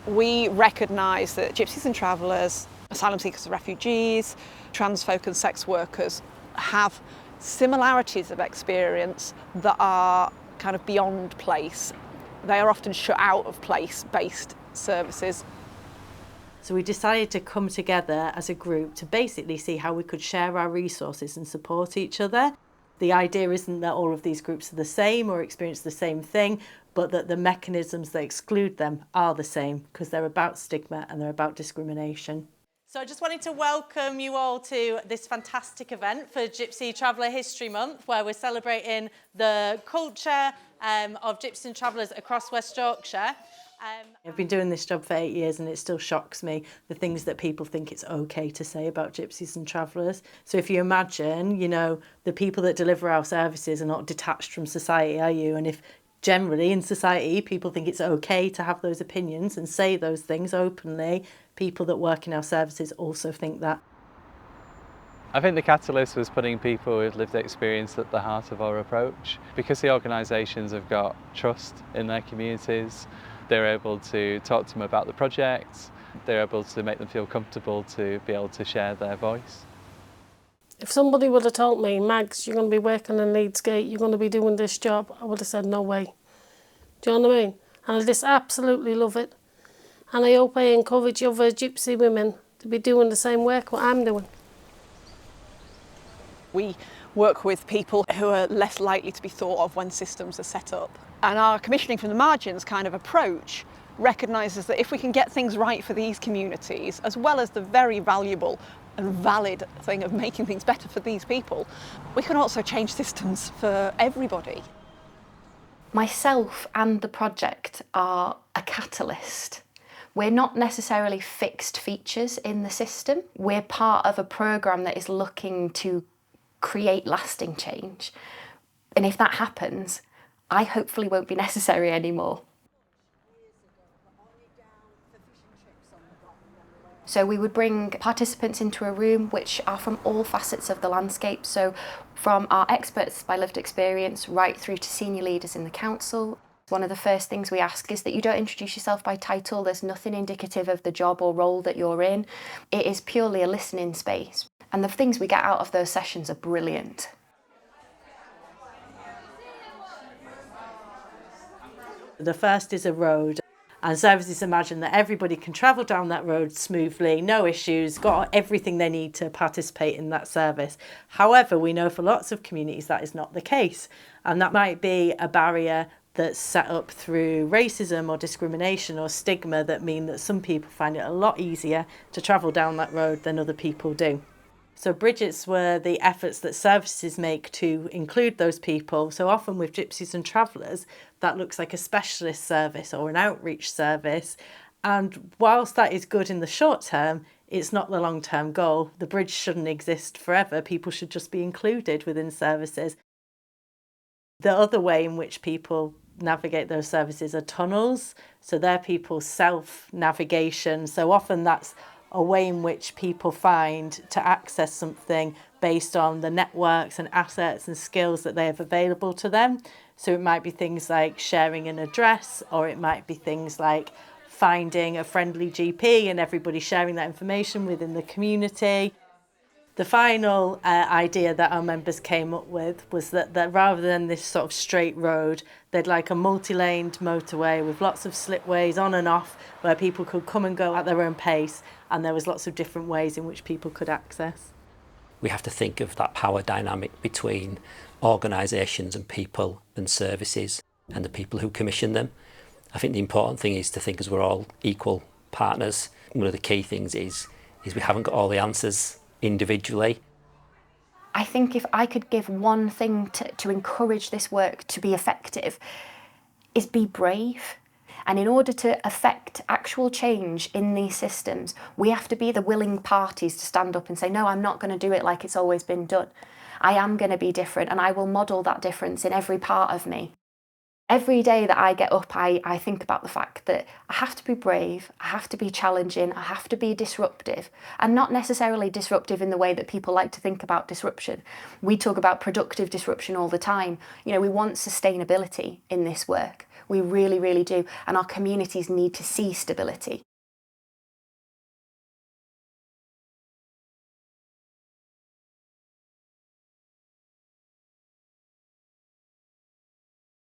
We recognise that gypsies and travellers, asylum seekers and refugees, trans folk and sex workers have similarities of experience that are kind of beyond place. They are often shut out of place-based services. So we decided to come together as a group to basically see how we could share our resources and support each other. The idea isn't that all of these groups are the same or experience the same thing, but that the mechanisms that exclude them are the same, because they're about stigma and they're about discrimination. So I just wanted to welcome you all to this fantastic event for Gypsy Traveller History Month, where we're celebrating the culture of gypsies and travellers across West Yorkshire. I've been doing this job for 8 years and it still shocks me, the things that people think it's okay to say about gypsies and travellers. So if you imagine, the people that deliver our services are not detached from society, are you? And if generally in society people think it's okay to have those opinions and say those things openly, people that work in our services also think that. I think the catalyst was putting people with lived experience at the heart of our approach. Because the organisations have got trust in their communities, they're able to talk to them about the project, they're able to make them feel comfortable to be able to share their voice. If somebody would have told me, Mags, you're going to be working in Leeds Gate, you're going to be doing this job, I would have said, no way. Do you know what I mean? And I just absolutely love it. And I hope I encourage other gypsy women to be doing the same work what I'm doing. We work with people who are less likely to be thought of when systems are set up. And our commissioning from the margins kind of approach recognises that if we can get things right for these communities, as well as the very valuable and valid thing of making things better for these people, we can also change systems for everybody. Myself and the project are a catalyst. We're not necessarily fixed features in the system. We're part of a programme that is looking to create lasting change. And if that happens, I hopefully won't be necessary anymore. So we would bring participants into a room which are from all facets of the landscape, so from our experts by lived experience right through to senior leaders in the council. One of the first things we ask is that you don't introduce yourself by title. There's nothing indicative of the job or role that you're in. It is purely a listening space. And the things we get out of those sessions are brilliant. The first is a road, and services imagine that everybody can travel down that road smoothly, no issues, got everything they need to participate in that service. However, we know for lots of communities that is not the case, and that might be a barrier that's set up through racism or discrimination or stigma that mean that some people find it a lot easier to travel down that road than other people do. So bridges were the efforts that services make to include those people. So often with gypsies and travellers, that looks like a specialist service or an outreach service. And whilst that is good in the short term, it's not the long-term goal. The bridge shouldn't exist forever. People should just be included within services. The other way in which people navigate those services are tunnels. So they're people's self-navigation. So often that's a way in which people find to access something based on the networks and assets and skills that they have available to them. So it might be things like sharing an address, or it might be things like finding a friendly GP and everybody sharing that information within the community. The final idea that our members came up with was that rather than this sort of straight road, they'd like a multi-laned motorway with lots of slipways on and off where people could come and go at their own pace, and there was lots of different ways in which people could access. We have to think of that power dynamic between organisations and people and services and the people who commission them. I think the important thing is to think as we're all equal partners. One of the key things is we haven't got all the answers individually. I think if I could give one thing to encourage this work to be effective, is be brave. And in order to affect actual change in these systems, we have to be the willing parties to stand up and say, no, I'm not going to do it like it's always been done. I am going to be different, and I will model that difference in every part of me. Every day that I get up, I think about the fact that I have to be brave, I have to be challenging, I have to be disruptive, and not necessarily disruptive in the way that people like to think about disruption. We talk about productive disruption all the time. You know, we want sustainability in this work. We really, really do. And our communities need to see stability.